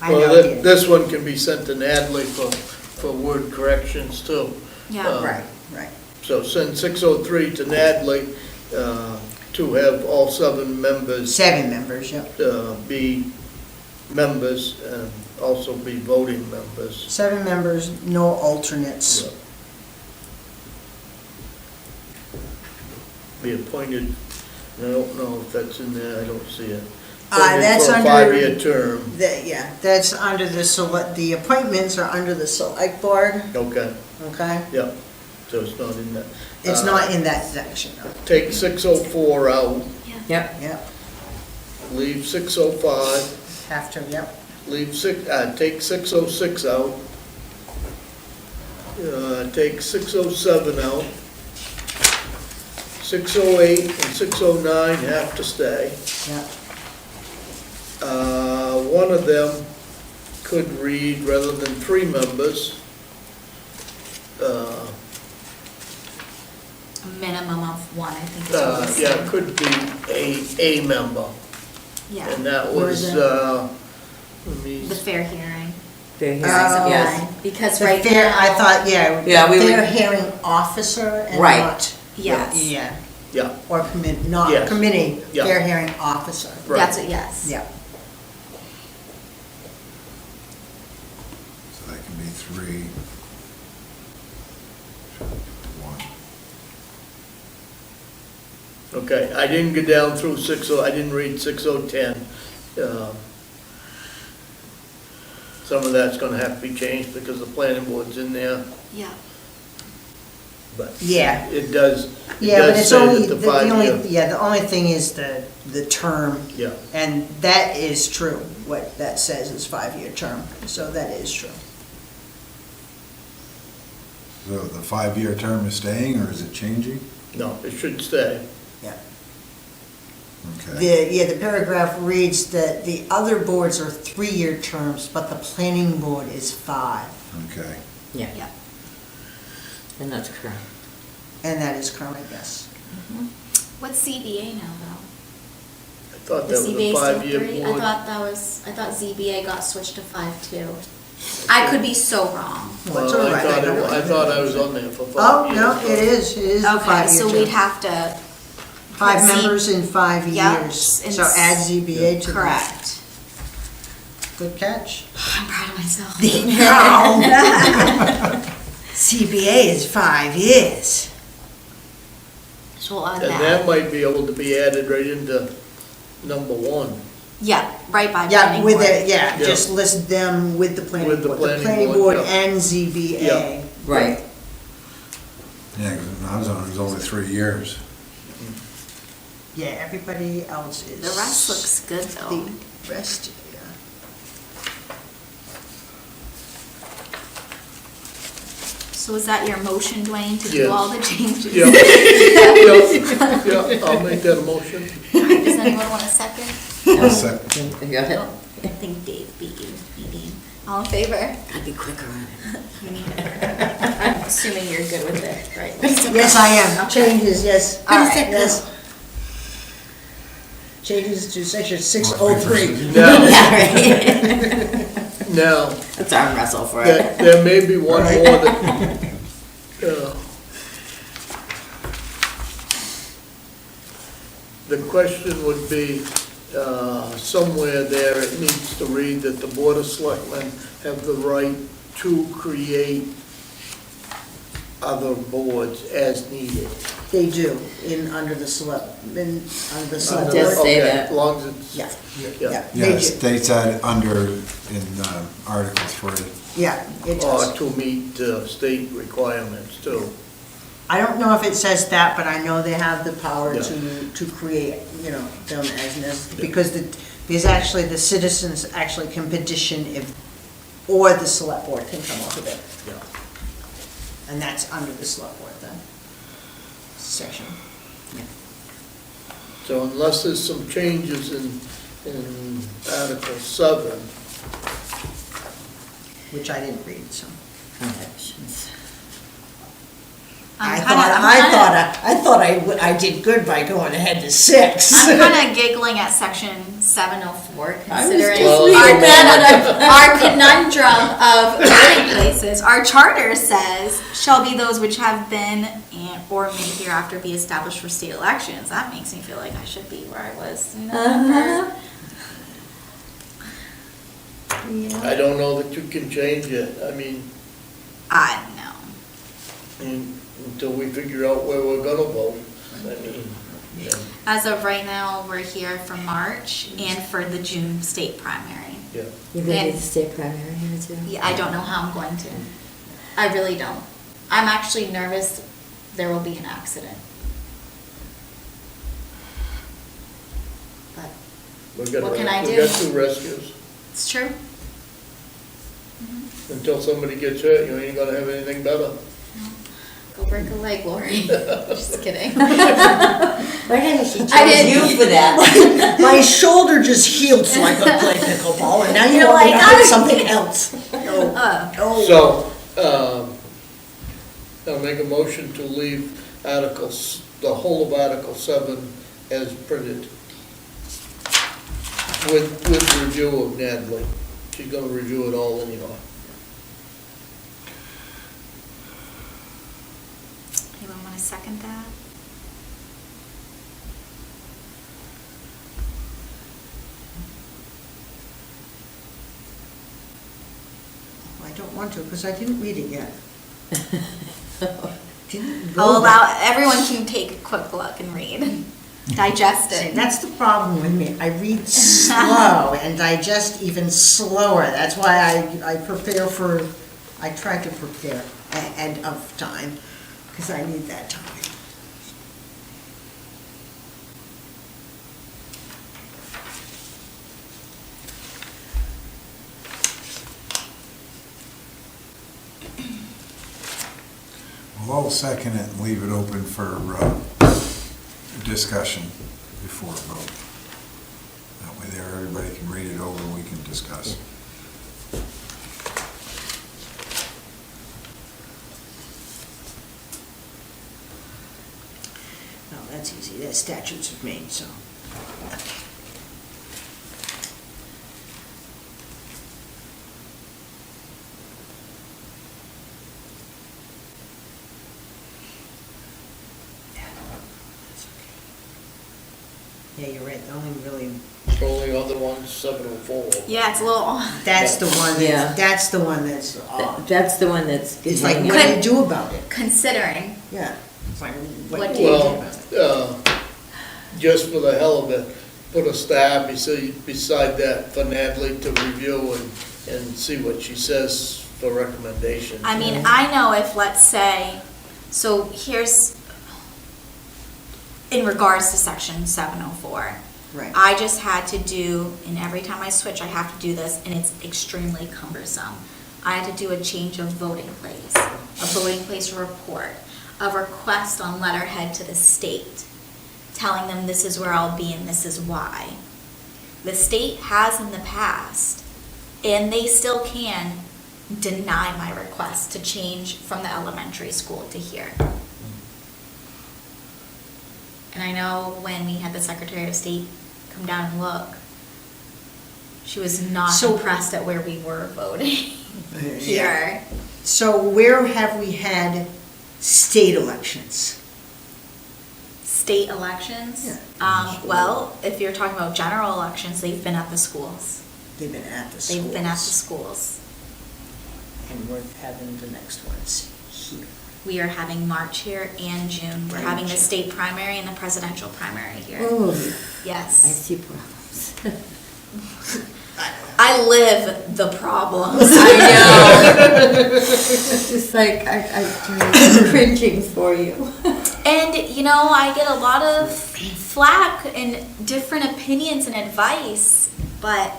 I know, Well, dear. this one can be sent to Natalie for word corrections too. Yeah. Right, right. So send 603 to Natalie, to have all 7 members 7 members, yep. be members and also be voting members. 7 members, no alternates. Be appointed, I don't know if that's in there, I don't see it. That's For a under- 5-year term, Yeah, that's under the appointments are under the select board, okay, okay? yeah, so it's not in that. It's not in that section, no. Take 604 out, Yep. Yep, leave 605, have to, yep. take 606 out, take 607 out, 608 and 609 have to stay. Yep. One of them could read, rather than 3 members, A minimum of one, I think is what it yeah, said. could be a member. Yeah, And that Where was, is let me, the fair hearing. Fair hearing, Oh. yes. Because The right fair, now. I thought, yeah, Yeah, we fair would- hearing officer and Right. not. Yes. Yeah, yeah, or commit, not Yes. committee, Yeah. fair hearing officer. right. That's it, yes. Yeah, So that can be 3, 1. Okay, I didn't get down through 60, I didn't read 6010. Some of that's gonna have to be changed because the planning board's in there, Yeah. but yeah, it does yeah, but it's say only, that the the only, 5-year, yeah, the only thing is the term, yeah, and that is true, what that says is 5-year term, so that is true. So the 5-year term is staying, or is it changing? no, it should stay. Yeah. Okay. The paragraph reads that the other boards are 3-year terms, but the planning board is 5, Okay. Yeah, Yeah. and that's correct. and that is current, yes. What's CBA now, though? I thought The that was a CBA still 5-year 3? I board. thought ZBA got switched to 5 too. I could be so wrong. Well, it's Well, all right, I know what I you thought mean. I was on there for 5 Oh, years. no, it is a Okay, 5-year so term. we'd have to. 5 put Z- members in 5 Yep, years, and so add ZBA to that. Correct. Good catch. I'm proud of myself. No. CBA is 5 years. So we'll add And that that. might be able to be added right into number 1. Yeah, right by Yeah, planning with board. it, yeah, Yeah. just list them with the planning With the board. planning The planning board, board yeah. and ZBA. Right. Yeah, 'cause when I was on, it was only 3 years. Yeah, everybody else is. The rest looks good though. The rest, yeah. So is that your motion, Dwayne, to do Yes. all the changes? Yeah, yeah, I'll make that a motion. Does anyone want a second? I'll second. Go ahead. I think Dave beat you, maybe. All in favor? I'd be quicker on it. I'm assuming you're good with it, right? Yes, I am. Changes, yes. All right. Yes. Changes to section 603. Now, Yeah, right. now, Let's arm wrestle for it. there may be one more that, the question would be, somewhere there, it needs to read that the Board of Selectmen have the right to create other boards as needed. They do, under the select Just board. say Okay, that. as long as it's. Yeah, Yeah. yeah, Yeah, they it do. states that under, in Article 3. Yeah, it Or does. to meet state requirements too. I don't know if it says that, but I know they have the power Yeah. to create, them as necessary. Because actually, the citizens actually can petition or the select board can come up with it. Yeah. And that's under the select board then, section. So unless there's some changes in Article 7, Which I didn't read, so. Elections. I'm kinda- I did good by going ahead to 6. I'm kind of giggling at section 704, I was considering just our reading our conundrum of voting places. Our charter says, shall be those which have been or may hereafter be established for state elections. That makes me feel like I should be where I was in November. I don't know that you can change it. I mean, I don't know. until we figure out where we're gonna vote. I mean, yeah, As of right now, we're here for March and for the June state primary. yeah. You're ready to stay primary here too? Yeah, I don't know how I'm going to. I really don't. I'm actually nervous there will be an accident. But What can I We do? got 2 rescues. it's true. Until somebody gets hurt, you ain't gonna have anything better. Go break a leg, Lori. Just kidding. Why didn't she I didn't- choose you for that? My shoulder just healed so I could play pickleball, and now you You're want me to like, hit "Oh." something else. No, no. So, I'll make a motion to leave Articles, the whole of Article 7 as printed. With review of Natalie. She's gonna review it all anyway. Anyone want to second that? I don't want to, because I didn't read it yet. Didn't go I'll allow, that- everyone can take a quick look and read. Digest See, it. that's the problem with me. I read slow and digest even slower. That's why I prepare for, I try to prepare ahead of time, because I need that time. Well, I'll second it and leave it open for discussion before a vote. That way there, everybody can read it over and we can discuss. No, that's easy. That's statutes of Maine, so. Yeah, you're right. The only really, Only other one's 704. Yeah, it's a little, that's the one, Yeah. that's the one that's odd. That's the one that's. It's like, getting- what do you do about it? considering. Yeah. It's like, What what do do you you do Well, about it? just for the hell of it, put a star beside that for Natalie to review and see what she says the recommendation. I mean, I know if, let's say, so here's, in regards to section 704. Right. I just had to do, and every time I switch, I have to do this, and it's extremely cumbersome. I had to do a change of voting place, a voting place report, a request on letterhead to the state, telling them this is where I'll be and this is why. The state has in the past, and they still can, deny my request to change from the elementary school to here. And I know when we had the Secretary of State come down and look, she was not So- impressed at where we were voting here. So where have we had state elections? State elections? Yeah. Well, if you're talking about general elections, they've been at the schools. They've been at the schools. They've been at the schools. And we're having the next ones here. We are having March here and June. We're And having the June. state primary and the presidential primary here. Oh, I Yes. see problems. I live the problems. I know. It's just like, I'm cringing for you. And, you know, I get a lot of flack and different opinions and advice, but,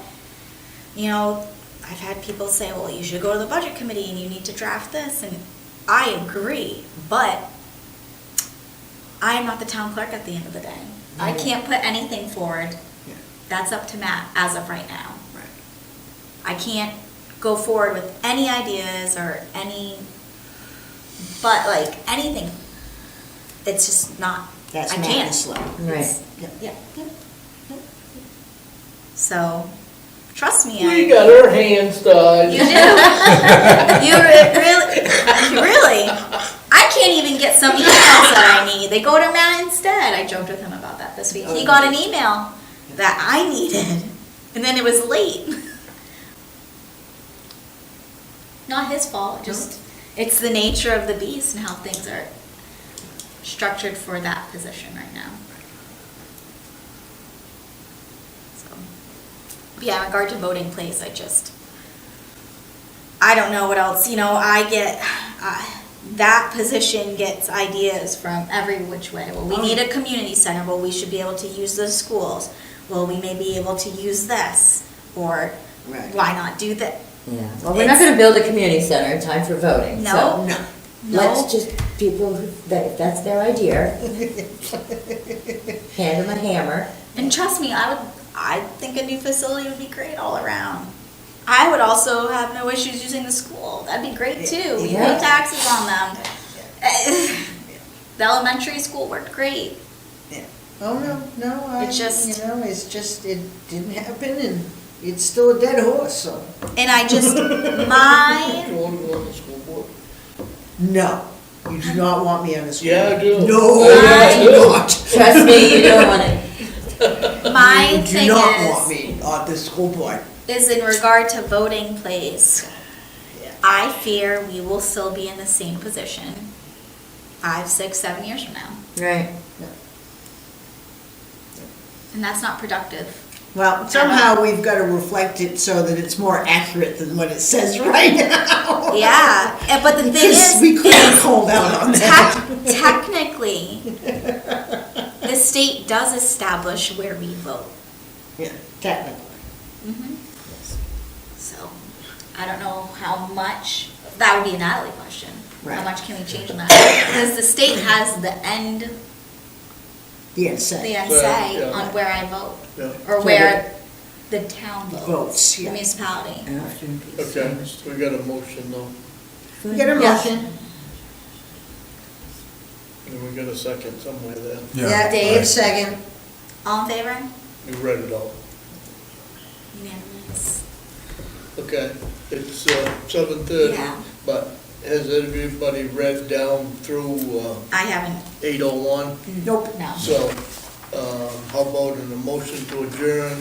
you know, I've had people say, well, you should go to the budget committee and you need to draft this, and I agree, but I am not the town clerk at the end of the day. I can't put anything forward. Yeah. That's up to Matt as of right now. Right. I can't go forward with any ideas or any, but like anything. It's just not, That's I Matt can't. Slow. Right. Yeah. So, trust me. We got our hands tied. You do. Really. I can't even get some emails that I need. They go to Matt instead. I joked with him about that this week. He got an email that I needed, and then it was late. Not his fault, just, it's the nature of the beast and how things are structured for that position right now. So, yeah, in regard to voting place, I don't know what else, you know, I get, that position gets ideas from every which way. Well, we need a community center, well, we should be able to use the schools. Well, we may be able to use this, or Right. why not do that? Yeah, well, we're not gonna build a community center in time for voting, No. so. No. Let's just, people, if that's their idea, hand them a hammer. And trust me, I think a new facility would be great all around. I would also have no issues using the school. That'd be great too. We Yeah. pay taxes on them. The elementary school worked great. Yeah. Oh, no, It just- you know, it's just, it didn't happen, and it's still a dead horse, so. And I just, You my, want to go on the school board? No, you do not want me on the school. Yeah, I do. No, Oh, yeah, I you do. do not. Trust me, you don't want it. my You thing do not want is me on the school board. in regard to voting place. Yeah. I fear we will still be in the same position 5, 6, 7 years from now. Right. And that's not productive. Well, somehow we've got to reflect it so that it's more accurate than what it says right now. Yeah, but the thing Because is, we couldn't hold out on that. technically, the state does establish where we vote. Yeah, technically. So, I don't know how much, that would be a Natalie question. How Right. much can we change on that? Because the state has the end, The say. say Yeah. on where I vote. Yeah. Or where the town votes. Votes, The yeah. municipality. Okay, we got a motion though, You get a Yeah. motion? and we got a second somewhere there. Yeah, Dave, second. All in favor? You read it all. Unanimous. Okay, it's 7:30, Yeah. but has everybody read down through I haven't, 8:01? Nope. no. So, how about an emotion to adjourn?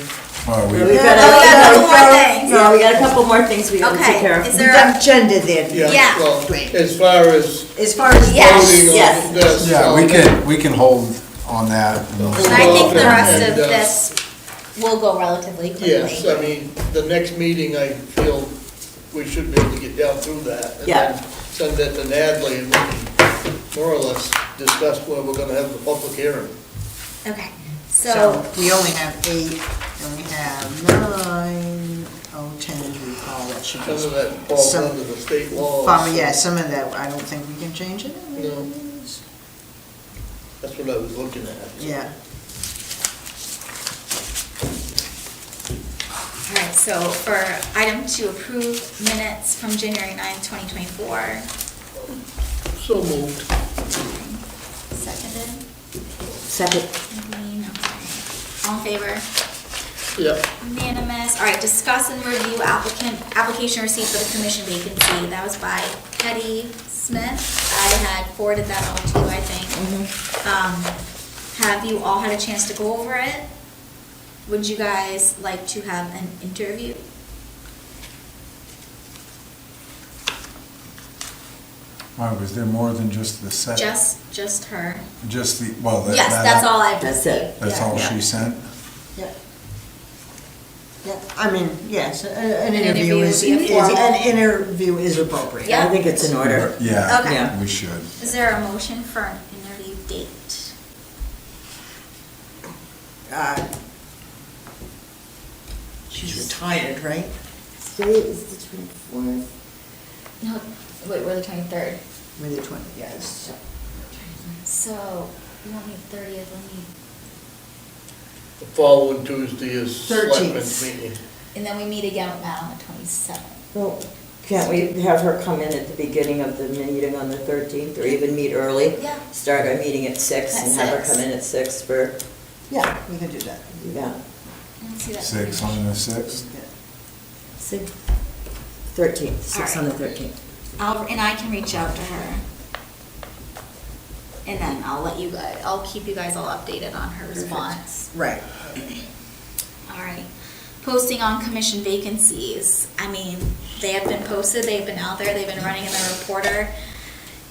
Well, Well, we, we've got Oh, we got a couple more no, things. No, we got a couple more things we gotta take Okay, care of. is We there got a, agenda there. Yeah. Well, Great. as far as As far as. Yes. voting yes. on this. yeah, we can hold on that. and I think the rest of And, this will go relatively quickly. Yes, I mean, the next meeting, I feel we should be able to get down through that. And Yeah. then send that to Natalie, and we can more or less discuss where we're gonna have the public hearing. Okay, So so, we only have 8, and we have 9, 10, as we call that should Some of be. that falls Some- under the state law. Yeah, some of that, I don't think we can change it. No. That's what I was looking at. Yeah. all right, so for item 2, approve minutes from January 9th, 2024. So moved. Seconded. Second. Naveen, okay. All in favor? Yep. Unanimous. All right, discuss and review application receipt for the commission vacancy. That was by Hetty Smith. I had forwarded that on to you, I think. Have you all had a chance to go over it? Would you guys like to have an interview? Why, was there more than just the set? Just her. Just the, well, that. Yes, that's all I've That's received. it. That's Yeah. all Yeah. she sent? Yeah. Yeah, I mean, yes, an interview interview would is, be a formal- an interview is appropriate. Yeah. I think it's in order. Yeah, Okay. Yeah. we should. Is there a motion for an interview date? She's retired, right? Today is the 24th. No, wait, we're the 23rd. Maybe the 20, yes. So, you want me 30th, let me, The following Tuesday is 13th. selectmen's meeting. and then we meet again with Matt on the 27th. Well, can't we have her come in at the beginning of the meeting on the 13th, or even meet early? Yeah. Start our meeting at 6 At and have her 6. come in at 6 for, Yeah, we can do that. yeah, Let's see that. 6 on the 6th? 6, 13th, 6 on the Alright. 13th. And I can reach out to her. And then I'll keep you guys all updated on her response. Right. All right. Posting on commission vacancies. I mean, they have been posted, they've been out there, they've been running in the reporter.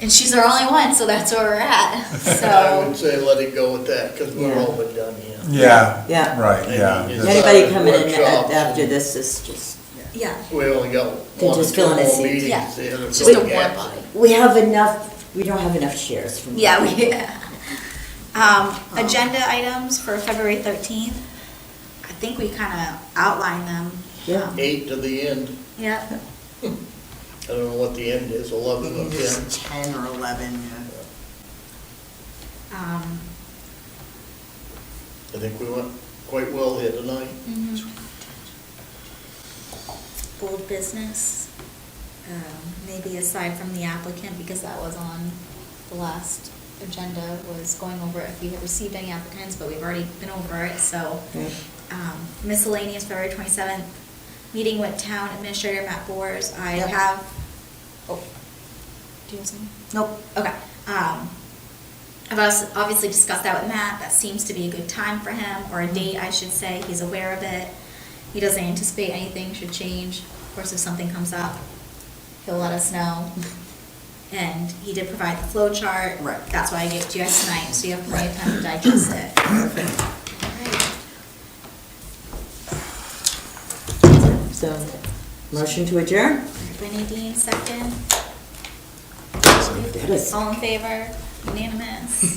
And she's our only one, so that's where we're at. I So, would say let it go with that, because we're Yeah. all but done here. Yeah. Yeah. Right, yeah. I mean, That's- Anybody coming in Workshops. after this is just, yeah. We only got They're one, just two filling a more seat. meetings. Yeah. there to It's fill just a gaps. warm body. we have enough, we don't have enough chairs from. Yeah, agenda items for February 13th. I think we kind of outlined them. Yeah. 8 to the end. Yep. I don't know what the end is, 11 or Maybe 10. it's 10 or 11, yeah. I think we went quite well here tonight. Old business, maybe aside from the applicant, because that was on the last agenda, was going over if we had received any applicants, but we've already been over it, so. Right. Miscellaneous, February 27th, meeting with Town Administrator Matt Bors. I Yep. have, oh, do you have something? Nope. Okay. I've obviously discussed that with Matt. That seems to be a good time for him, or a date, I should say. He's aware of it. He doesn't anticipate anything should change. Of course, if something comes up, he'll let us know. And he did provide the flow chart. Right. That's why I gave it to you guys tonight, so you have plenty of time to digest it. So, motion to adjourn? Benny Dean, second. That is All in favor? Unanimous.